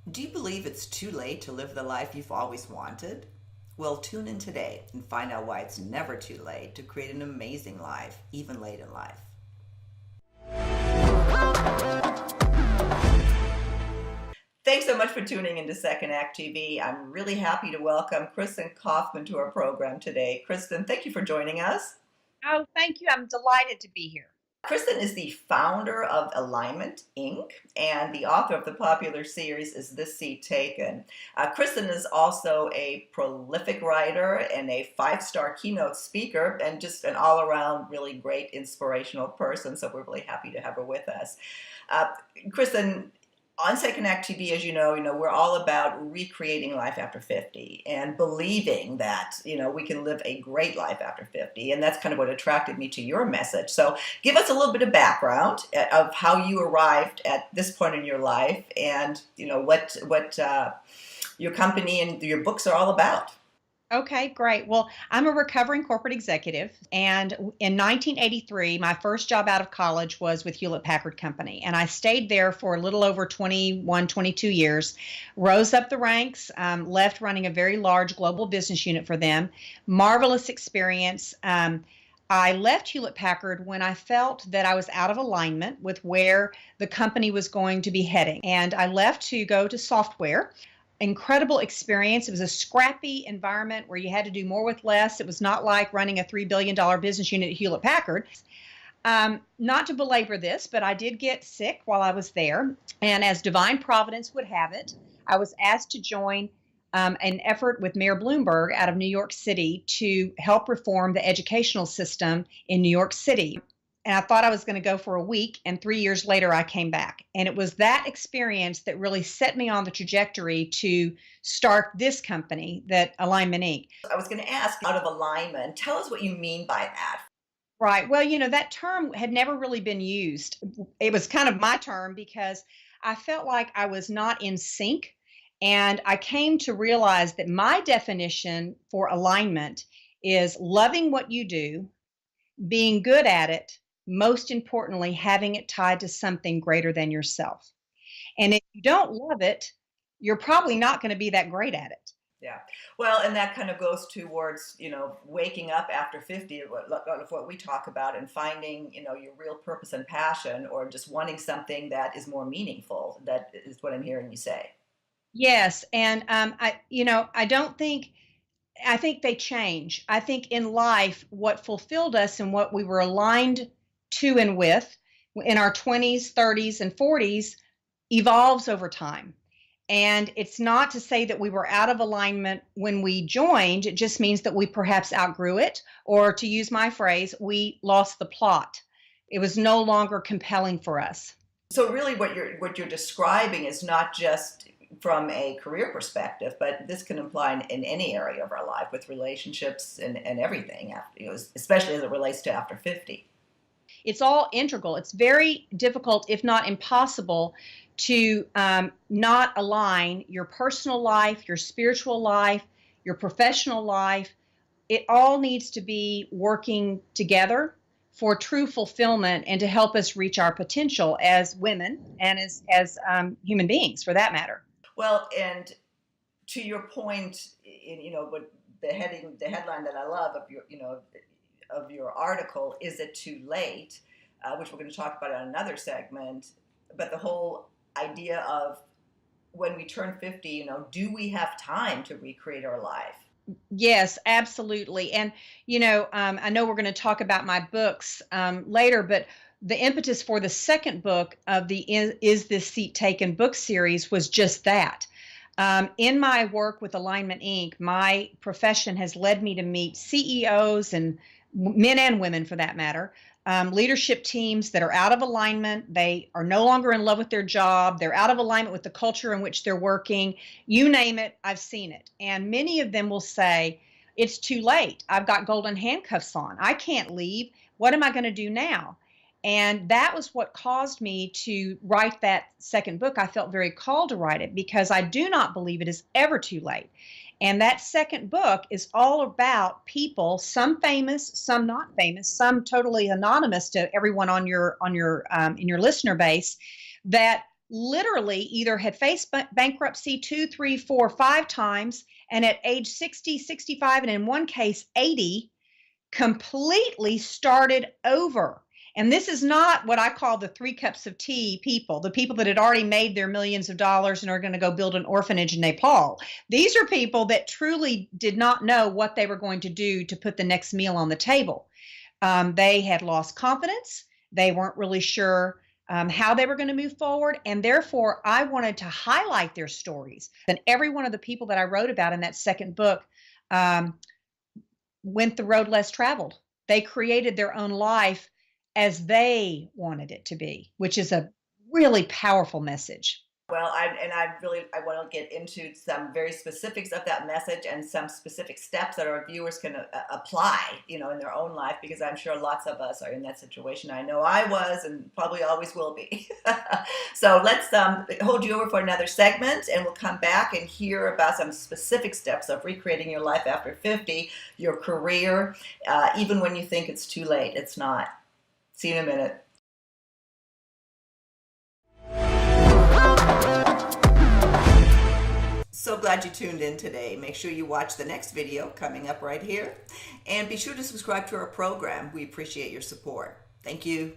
Do you believe it's too late to live the life you've always wanted? Well, tune in today and find out why it's never too late to create an amazing life, even late in life. Thanks so much for tuning into Second Act TV. I'm really happy to welcome Kristin Kaufman to our program today. Kristin, thank you for joining us. Oh, thank you. I'm delighted to be here. Kristin is the founder of Alignment Inc. and the author of the popular series Is This Seat Taken? Kristin is also a prolific writer and a five-star keynote speaker and just an all-around really great inspirational person. So we're really happy to have her with us. Uh, Kristin, on Second Act TV, as you know, we're all about recreating life after 50 and believing that, we can live a great life after 50. And that's kind of what attracted me to your message. So give us a little bit of background of how you arrived at this point in your life and, what your company and your books are all about. Okay, great. Well, I'm a recovering corporate executive, and in 1983, my first job out of college was with Hewlett Packard Company, and I stayed there for a little over 21, 22 years, rose up the ranks, left running a very large global business unit for them. Marvelous experience. I left Hewlett Packard when I felt that I was out of alignment with where the company was going to be heading, and I left to go to software. Incredible experience. It was a scrappy environment where you had to do more with less. It was not like running a $3 billion business unit at Hewlett Packard. Not to belabor this, but I did get sick while I was there. And as divine providence would have it, I was asked to join an effort with Mayor Bloomberg out of New York City to help reform the educational system in New York City. And I thought I was going to go for a week, and 3 years later, I came back. And it was that experience that really set me on the trajectory to start this company, that Alignment Inc. I was going to ask, out of alignment, tell us what you mean by that. Right. Well, that term had never really been used. It was kind of my term because I felt like I was not in sync. And I came to realize that my definition for alignment is loving what you do, being good at it, most importantly, having it tied to something greater than yourself. And if you don't love it, you're probably not going to be that great at it. Yeah. Well, and that kind of goes towards, waking up after 50, what we talk about, and finding, your real purpose and passion, or just wanting something that is more meaningful. That is what I'm hearing you say. Yes, and I don't think I think they change. I think in life, what fulfilled us and what we were aligned to and with in our 20s, 30s, and 40s evolves over time. And it's not to say that we were out of alignment when we joined. It just means that we perhaps outgrew it, or to use my phrase, we lost the plot. It was no longer compelling for us. So really what you're describing is not just from a career perspective, but this can apply in any area of our life with relationships and everything, after, especially as it relates to after 50. It's all integral. It's very difficult, if not impossible, to not align your personal life, your spiritual life, your professional life. It all needs to be working together for true fulfillment and to help us reach our potential as women and as human beings, for that matter. Well, and to your point, what the headline that I love of your article, is it too late? Which we're going to talk about in another segment. But the whole idea of when we turn 50, do we have time to recreate our life? Yes, absolutely. And, I know we're going to talk about my books later, but the impetus for the second book of the Is This Seat Taken book series was just that. In my work with Alignment Inc., my profession has led me to meet CEOs and men and women for that matter, leadership teams that are out of alignment. They are no longer in love with their job. They're out of alignment with the culture in which they're working. You name it, I've seen it. And many of them will say, it's too late. I've got golden handcuffs on. I can't leave. What am I going to do now? And that was what caused me to write that second book. I felt very called to write it because I do not believe it is ever too late. And that second book is all about people, some famous, some not famous, some totally anonymous to everyone on your in your listener base, that literally either had faced bankruptcy 2, 3, 4, 5 times, and at age 60, 65, and in one case 80, completely started over. And this is not what I call the 3 cups of tea people, the people that had already made their millions of dollars and are going to go build an orphanage in Nepal. These are people that truly did not know what they were going to do to put the next meal on the table. They had lost confidence. They weren't really sure how they were going to move forward. And therefore, I wanted to highlight their stories. And every one of the people that I wrote about in that second book went the road less traveled. They created their own life as they wanted it to be, which is a really powerful message. Well, I want to get into some very specifics of that message and some specific steps that our viewers can apply, in their own life, because I'm sure lots of us are in that situation. I know I was, and probably always will be. So let's hold you over for another segment, and we'll come back and hear about some specific steps of recreating your life after 50, your career, even when you think it's too late. It's not. See you in a minute. So glad you tuned in today. Make sure you watch the next video coming up right here. And be sure to subscribe to our program. We appreciate your support. Thank you.